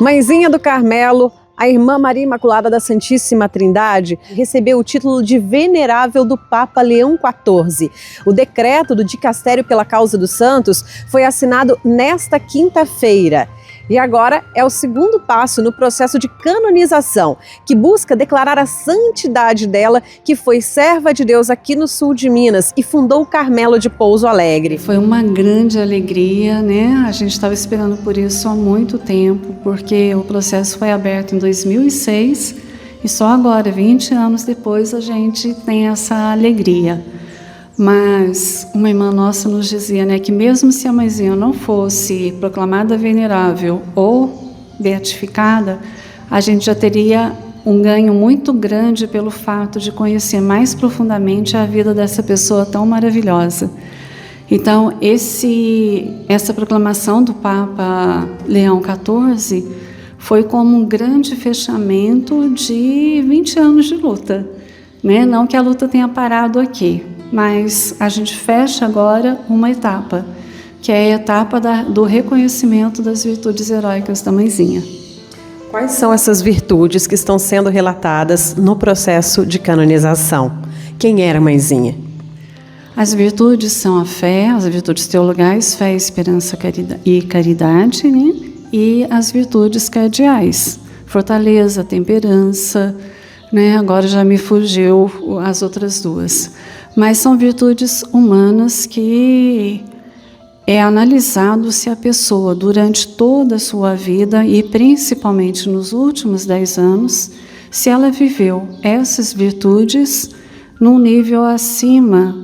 Mãezinha do Carmelo, a irmã Maria Imaculada da Santíssima Trindade, recebeu o título de Venerável do Papa Leão XIV. O decreto do Dicastério pela Causa dos Santos foi assinado nesta quinta-feira. E agora é o segundo passo no processo de canonização, que busca declarar a santidade dela, que foi serva de Deus aqui no sul de Minas e fundou o Carmelo de Pouso Alegre. Foi uma grande alegria, né? A gente estava esperando por isso há muito tempo, porque o processo foi aberto em 2006 e só agora, 20 anos depois, a gente tem essa alegria. Mas uma irmã nossa nos dizia, né, que mesmo se a mãezinha não fosse proclamada venerável ou beatificada, a gente já teria um ganho muito grande pelo fato de conhecer mais profundamente a vida dessa pessoa tão maravilhosa. Então, essa proclamação do Papa Leão XIV foi como um grande fechamento de 20 anos de luta, né? Não que a luta tenha parado aqui, mas a gente fecha agora uma etapa, que é a etapa do reconhecimento das virtudes heróicas da mãezinha. Quais são essas virtudes que estão sendo relatadas no processo de canonização? Quem era a mãezinha? As virtudes são a fé, as virtudes teologais, fé, esperança e caridade, né? E as virtudes cardeais, fortaleza, temperança, né? Agora já me fugiu as outras duas. Mas são virtudes humanas que é analisado se a pessoa, durante toda a sua vida, e principalmente nos últimos 10 anos, se ela viveu essas virtudes num nível acima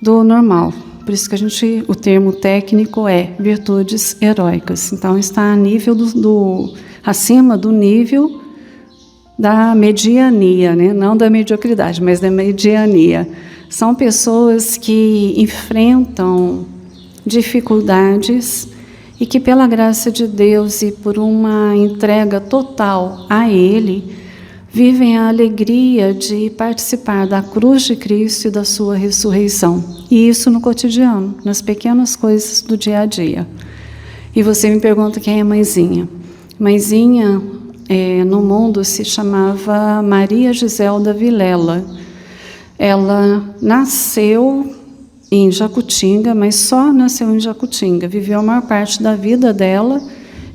do normal. Por isso que o termo técnico é virtudes heróicas. Então, está a nível acima do nível da mediania, né? Não da mediocridade, mas da mediania. São pessoas que enfrentam dificuldades e que, pela graça de Deus e por uma entrega total a Ele, vivem a alegria de participar da cruz de Cristo e da sua ressurreição. E isso no cotidiano, nas pequenas coisas do dia a dia. E você me pergunta quem é mãezinha. Mãezinha, no mundo, se chamava Maria Giselda Vilela. Ela nasceu em Jacutinga, mas só nasceu em Jacutinga. Viveu a maior parte da vida dela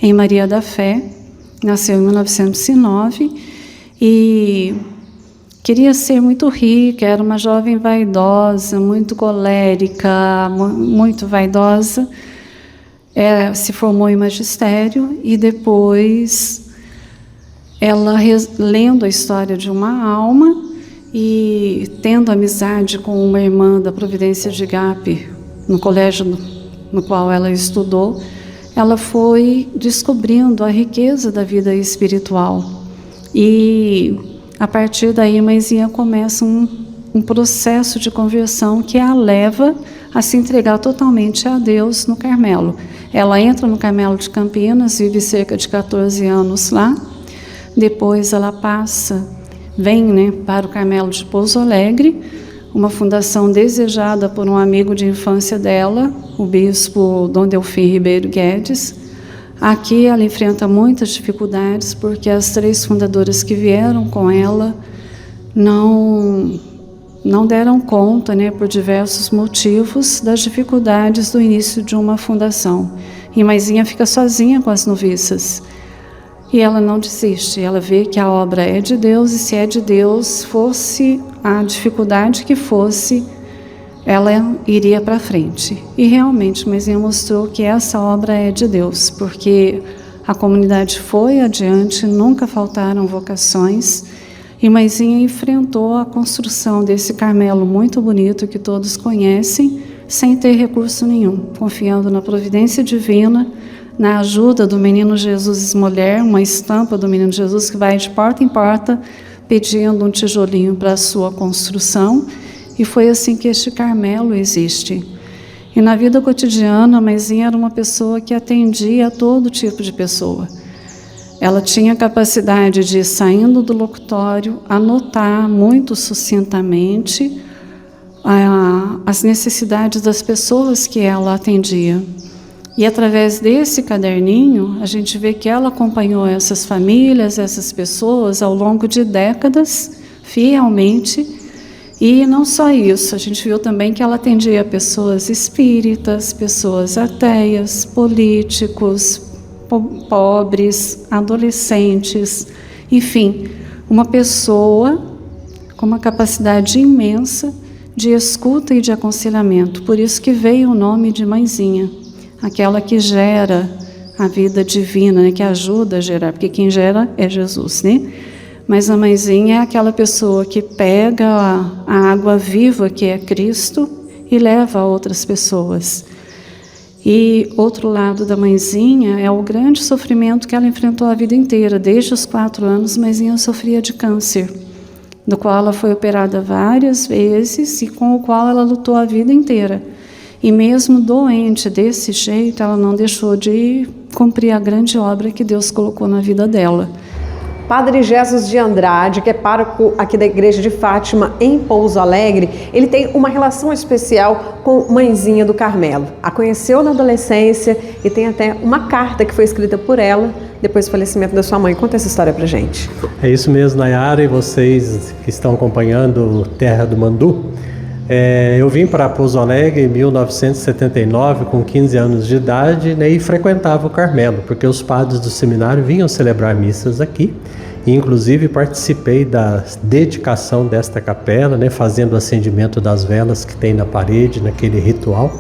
em Maria da Fé. Nasceu em 1909 e queria ser muito rica. Era uma jovem vaidosa, muito colérica, muito vaidosa. Se formou em magistério e depois ela, lendo a história de uma alma, e tendo amizade com uma irmã da Providência de Gap, no colégio no qual ela estudou, ela foi descobrindo a riqueza da vida espiritual. E, a partir daí, a mãezinha começa um processo de conversão que a leva a se entregar totalmente a Deus no Carmelo. Ela entra no Carmelo de Campinas, vive cerca de 14 anos lá. Depois ela vem, né, para o Carmelo de Pouso Alegre, uma fundação desejada por um amigo de infância dela, o bispo Dom Delfim Ribeiro Guedes. Aqui ela enfrenta muitas dificuldades, porque as 3 fundadoras que vieram com ela não deram conta, né, por diversos motivos, das dificuldades do início de uma fundação. E mãezinha fica sozinha com as noviças. E ela não desiste, ela vê que a obra é de Deus, e se é de Deus, fosse a dificuldade que fosse, ela iria para frente. E realmente, mãezinha mostrou que essa obra é de Deus, porque a comunidade foi adiante, nunca faltaram vocações, e mãezinha enfrentou a construção desse Carmelo muito bonito que todos conhecem, sem ter recurso nenhum, confiando na providência divina, na ajuda do Menino Jesus Esmoler, uma estampa do Menino Jesus que vai de porta em porta pedindo um tijolinho para a sua construção. E foi assim que este Carmelo existe. E na vida cotidiana, a mãezinha era uma pessoa que atendia a todo tipo de pessoa. Ela tinha a capacidade de, saindo do locutório, anotar muito sucintamente as necessidades das pessoas que ela atendia. E através desse caderninho, a gente vê que ela acompanhou essas famílias, essas pessoas, ao longo de décadas, fielmente. E não só isso, a gente viu também que ela atendia pessoas espíritas, pessoas ateias, políticos, pobres, adolescentes, enfim, uma pessoa com uma capacidade imensa de escuta e de aconselhamento. Por isso que veio o nome de Mãezinha, aquela que gera a vida divina, né, que ajuda a gerar, porque quem gera é Jesus, né? Mas a Mãezinha é aquela pessoa que pega a água viva, que é Cristo, e leva a outras pessoas. E outro lado da Mãezinha é o grande sofrimento que ela enfrentou a vida inteira. Desde os 4 anos, Mãezinha sofria de câncer, do qual ela foi operada várias vezes e com o qual ela lutou a vida inteira. E mesmo doente desse jeito, ela não deixou de cumprir a grande obra que Deus colocou na vida dela. Padre Jesus de Andrade, que é pároco aqui da Igreja de Fátima, em Pouso Alegre, ele tem uma relação especial com Mãezinha do Carmelo. A conheceu na adolescência e tem até uma carta que foi escrita por ela depois do falecimento da sua mãe. Conta essa história pra gente. É isso mesmo, Nayara, e vocês que estão acompanhando Terra do Mandu. Eu vim para Pouso Alegre em 1979, com 15 anos de idade, né, e frequentava o Carmelo, porque os padres do seminário vinham celebrar missas aqui. E, inclusive, participei da dedicação desta capela, né, fazendo o acendimento das velas que tem na parede, naquele ritual.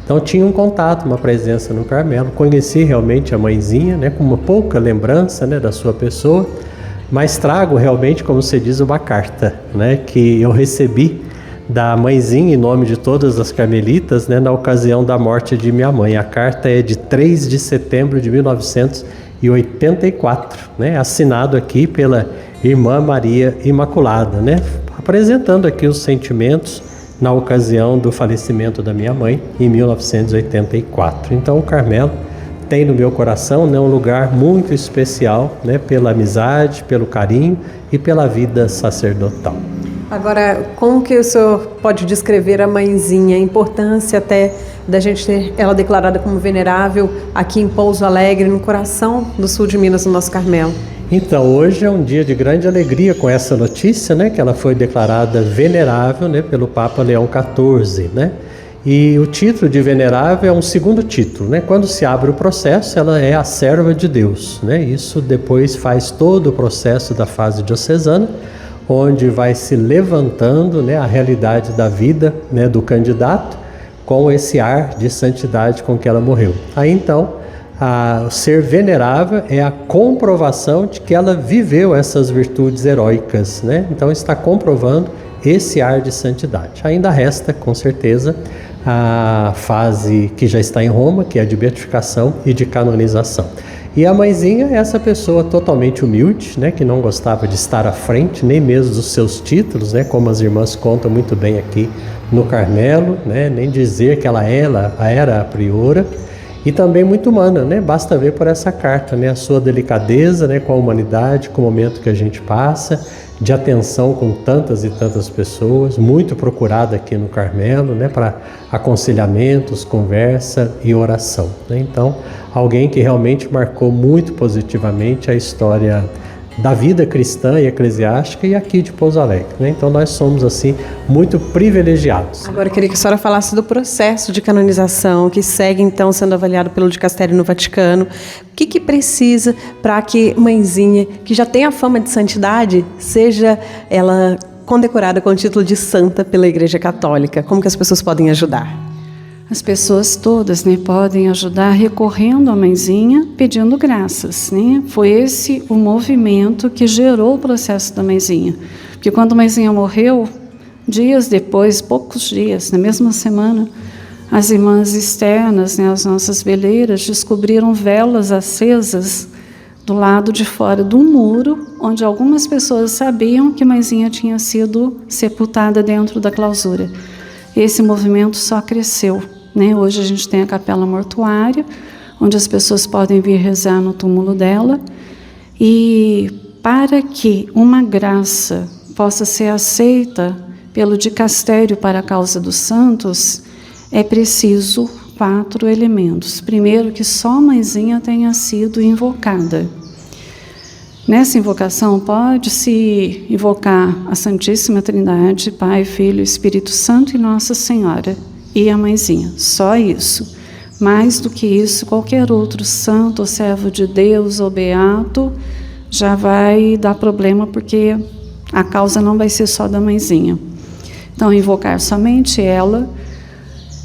Então, tinha um contato, uma presença no Carmelo. Conheci realmente a Mãezinha, né, com uma pouca lembrança, né, da sua pessoa, mas trago realmente, como você diz, uma carta, né, que eu recebi da Mãezinha, em nome de todas as carmelitas, né, na ocasião da morte de minha mãe. A carta é de 3 de setembro de 1984, né, assinado aqui pela Irmã Maria Imaculada, né, apresentando aqui os sentimentos na ocasião do falecimento da minha mãe, em 1984. Então, o Carmelo tem no meu coração, né, um lugar muito especial, né, pela amizade, pelo carinho e pela vida sacerdotal. Agora, como que o senhor pode descrever a Mãezinha, a importância até da gente ter ela declarada como venerável aqui em Pouso Alegre, no coração do sul de Minas, no nosso Carmelo? Então, hoje é um dia de grande alegria com essa notícia, né, que ela foi declarada venerável, né, pelo Papa Leão XIV, né? E o título de venerável é um segundo título, né? Quando se abre o processo, ela é a serva de Deus, né? Isso depois faz todo o processo da fase diocesana, onde vai se levantando, né, a realidade da vida, né, do candidato com esse ar de santidade com que ela morreu. Aí então, o ser venerável é a comprovação de que ela viveu essas virtudes heróicas, né? Então está comprovando esse ar de santidade. Ainda resta, com certeza, a fase que já está em Roma, que é a de beatificação e de canonização. E a Mãezinha é essa pessoa totalmente humilde, né, que não gostava de estar à frente, nem mesmo dos seus títulos, né, como as irmãs contam muito bem aqui no Carmelo, né, nem dizer que ela era a priora, e também muito humana, né, basta ver por essa carta, né, a sua delicadeza, né, com a humanidade, com o momento que a gente passa, de atenção com tantas e tantas pessoas, muito procurada aqui no Carmelo, né, para aconselhamentos, conversa e oração, né? Então, alguém que realmente marcou muito positivamente a história da vida cristã e eclesiástica e aqui de Pouso Alegre, né? Então nós somos assim muito privilegiados. Agora eu queria que a senhora falasse do processo de canonização que segue então sendo avaliado pelo dicastério no Vaticano. O que precisa para que Mãezinha, que já tem a fama de santidade, seja ela condecorada com o título de santa pela Igreja Católica? Como que as pessoas podem ajudar? As pessoas todas, né, podem ajudar recorrendo à Mãezinha, pedindo graças, né? Foi esse o movimento que gerou o processo da Mãezinha. Porque quando a Mãezinha morreu, dias depois, poucos dias, na mesma semana, as irmãs externas, né, as nossas veleiras, descobriram velas acesas do lado de fora do muro, onde algumas pessoas sabiam que Mãezinha tinha sido sepultada dentro da clausura. Esse movimento só cresceu, né? Hoje a gente tem a capela mortuária, onde as pessoas podem vir rezar no túmulo dela. E para que uma graça possa ser aceita pelo dicastério para a causa dos santos, é preciso 4 elementos. Primeiro, que só a mãezinha tenha sido invocada. Nessa invocação pode-se invocar a Santíssima Trindade, Pai, Filho, Espírito Santo e Nossa Senhora e a mãezinha, só isso. Mais do que isso, qualquer outro santo ou servo de Deus ou beato já vai dar problema, porque a causa não vai ser só da mãezinha. Então, invocar somente ela.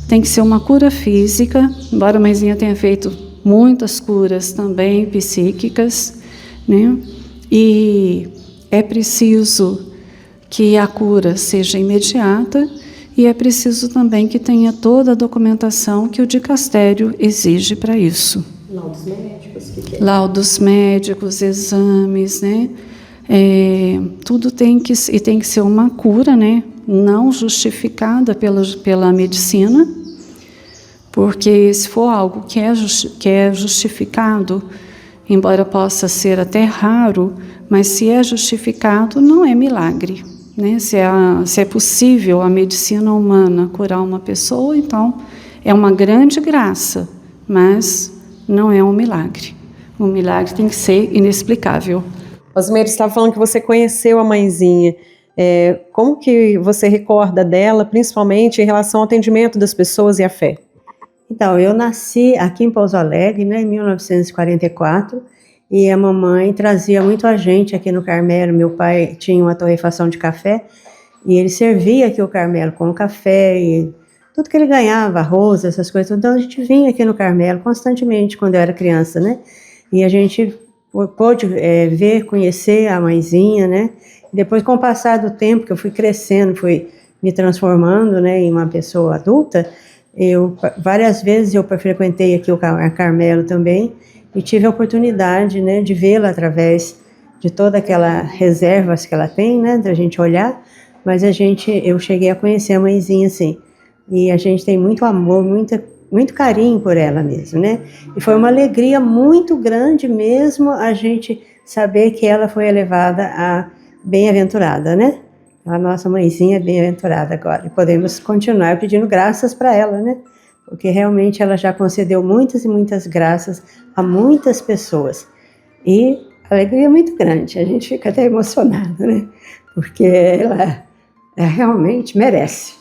Tem que ser uma cura física, embora a mãezinha tenha feito muitas curas também psíquicas, né? E é preciso que a cura seja imediata e é preciso também que tenha toda a documentação que o dicastério exige para isso. Laudos médicos? Laudos médicos, exames, né? Tudo tem que ser uma cura, né? Não justificada pela medicina, porque se for algo que é justificado, embora possa ser até raro, mas se é justificado, não é milagre, né? Se é possível a medicina humana curar uma pessoa, então é uma grande graça, mas não é um milagre. O milagre tem que ser inexplicável. Osmeire, você estava falando que você conheceu a mãezinha. Como que você recorda dela, principalmente em relação ao atendimento das pessoas e à fé? Então, eu nasci aqui em Pouso Alegre, né, em 1944, e a mamãe trazia muito a gente aqui no Carmelo. Meu pai tinha uma torrefação de café, e ele servia aqui o Carmelo com café, e tudo que ele ganhava, arroz, essas coisas. Então, a gente vinha aqui no Carmelo constantemente, quando eu era criança, né, e a gente pôde ver, conhecer a mãezinha, né, e depois, com o passar do tempo, que eu fui crescendo, fui me transformando, né, em uma pessoa adulta, várias vezes eu frequentei aqui o Carmelo também e tive a oportunidade, né, de vê-la através de toda aquela reservas que ela tem, né, da gente olhar, mas eu cheguei a conhecer a mãezinha, assim, e a gente tem muito amor, muito carinho por ela mesmo, né, e foi uma alegria muito grande mesmo a gente saber que ela foi elevada a bem-aventurada, né. A nossa mãezinha é bem-aventurada agora. E podemos continuar pedindo graças para ela, né? Porque realmente ela já concedeu muitas e muitas graças a muitas pessoas. E a alegria é muito grande. A gente fica até emocionado, né? Porque ela realmente merece.